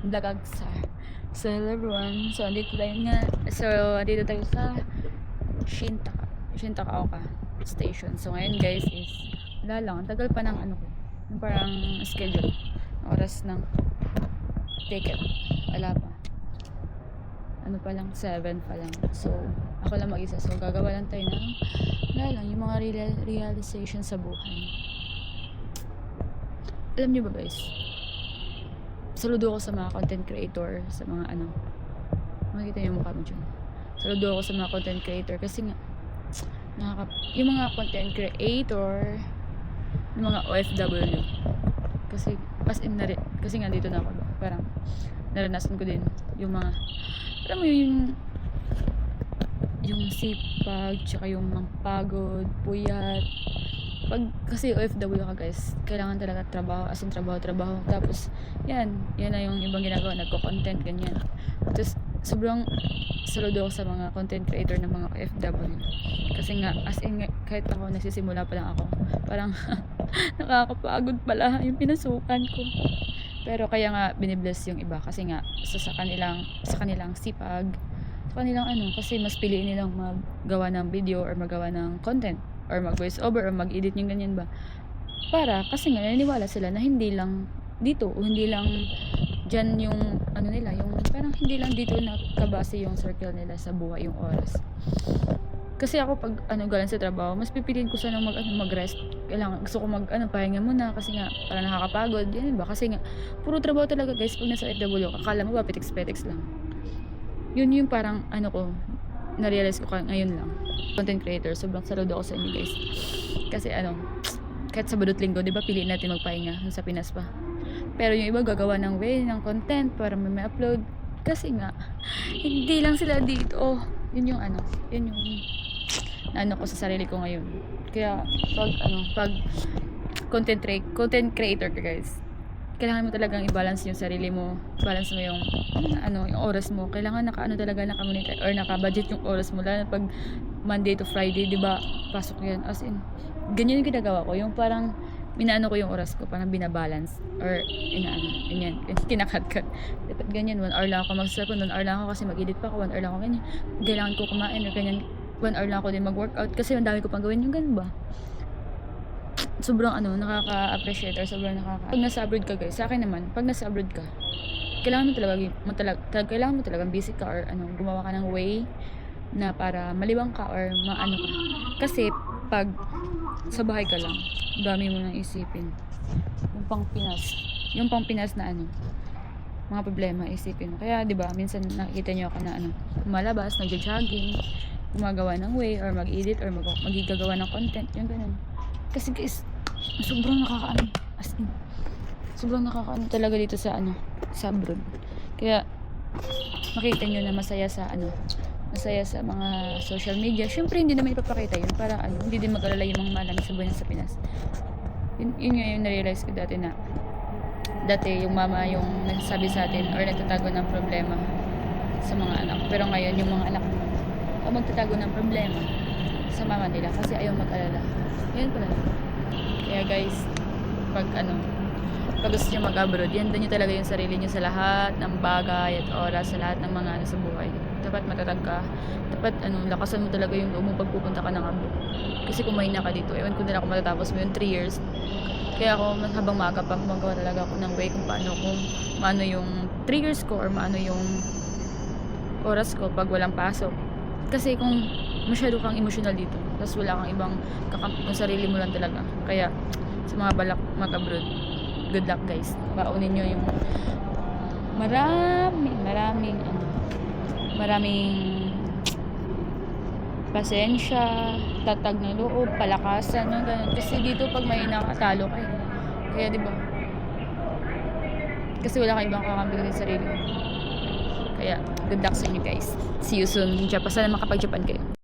Blagagsa. So, hello everyone. So, andito tayo sa Shintakaoka Station. So, ngayon guys is, wala lang. Ang tagal pa ng yung parang schedule. Oras ng ticket. Wala pa. Pa lang, 7 pa lang. So, ako lang mag-isa. So, gagawa lang tayo ng, wala lang, yung mga realization sa buhay. Alam niyo ba guys? Saludo ako sa mga content creator, sa mga makikita niyo yung mukha mo dyan. Saludo ako sa mga content creator kasi nga, yung mga content creator, yung mga OFW. Kasi, kasi nga dito na ako, parang, naranasan ko din yung mga, alam mo yung sipag, tsaka yung pagod, puyat. Kasi OFW ka guys, kailangan talaga trabaho, as in trabaho. Tapos, yan na yung ibang ginagawa, nagko-content, ganyan. Tapos, sobrang saludo ako sa mga content creator ng mga OFW. Kasi nga, as in, kahit ako, nagsisimula pa lang ako, parang, nakakapagod pala yung pinasukan ko. Pero kaya nga, binibless yung iba, kasi nga, sa kanilang sipag, sa kanilang kasi mas piliin nilang maggawa ng video or magawa ng content or mag voice over or mag-edit yung ganyan ba, kasi nga naniniwala sila na hindi lang dito o hindi lang dyan yung nila, yung parang hindi lang dito nakabase yung circle nila sa buhay, yung oras. Kasi ako pag galing sa trabaho, mas pipiliin ko sana mag-rest. Kailangan, gusto ko pahinga muna kasi nga parang nakakapagod, yan ba, kasi nga puro trabaho talaga guys pag nasa FW. Akala mo ba petiks-petiks lang, yun yung parang ko na-realize ko ngayon lang. Content creator, sobrang saludo ako sa inyo guys. Kasi kahit sa Sabado at Linggo, di ba piliin natin magpahinga sa Pinas pa. Pero yung iba gagawa ng way ng content para may upload. Kasi nga, hindi lang sila dito. Yun yung yun yung ko sa sarili ko ngayon. Kaya pag content creator ka guys, kailangan mo talagang i-balance yung sarili mo, balance mo yung yung oras mo. Kailangan naka-monitor or naka-budget yung oras mo, lalo pag Monday to Friday, di ba? Pasok yan. As in, ganyan yung ginagawa ko, yung parang ko yung oras ko, parang binabalance or ganyan, kinakat-kat. Dapat ganyan, 1 hour lang ako mag-cellphone, 1 hour lang ako kasi mag-edit pa ako, 1 hour lang ako ganyan. Kailangan ko kumain or ganyan, 1 hour lang ako din mag-workout kasi ang dami ko pang gawin, yung ganun ba? Sobrang nakaka-appreciate or sobrang pag nasa abroad ka guys, sa akin naman, pag nasa abroad ka, kailangan mo talagang busy ka or gumawa ka ng way na para malibang ka or ka. Kasi pag sa bahay ka lang, dami mo nang isipin. Yung pang Pinas na mga problema isipin mo. Kaya 'di ba, minsan nakikita niyo ako na lumalabas, nagjo-jogging, gumagawa ng way or mag-edit or magigagawa ng content, yung ganun. Kasi guys, sobrang sobrang nakakaano talaga dito sa sa abroad. Kaya makita nyo na masaya sa mga social media. Syempre hindi naman ipapakita yun para hindi din mag-alala yung mga malamig sa buhay sa Pinas. Yun nga yung na-realize ko dati yung mama yung nagsasabi sa atin or nagtatago ng problema sa mga anak. Pero ngayon yung mga anak ang magtatago ng problema sa mama nila kasi ayaw mag-alala. Yan pala. Kaya guys, pag gusto nyo mag-abroad, yan doon nyo talaga yung sarili nyo sa lahat ng bagay at oras, sa lahat ng mga sa buhay. Dapat matatag ka. Dapat lakasan mo talaga yung loob mo pag pupunta ka ng abroad. Kasi kung mahina ka dito, ewan ko na kung matatapos mo yung 3 years. Kaya ako, habang maaga pa, gumagawa talaga ako ng way kung maano yung triggers ko or maano yung oras ko pag walang pasok. Kasi kung masyado kang emotional dito, tapos wala kang ibang kakampi kung sarili mo lang talaga. Kaya sa mga balak mag-abroad, good luck guys. Baunin nyo yung maraming pasensya, tatag ng loob, palakasan, ganun. Kasi dito pag may nakatalo kayo. Kaya diba? Kasi wala kang ibang kakampi kundi sarili mo. Kaya good luck sa inyo guys. See you soon in Japan. Sana makapag-Japan kayo.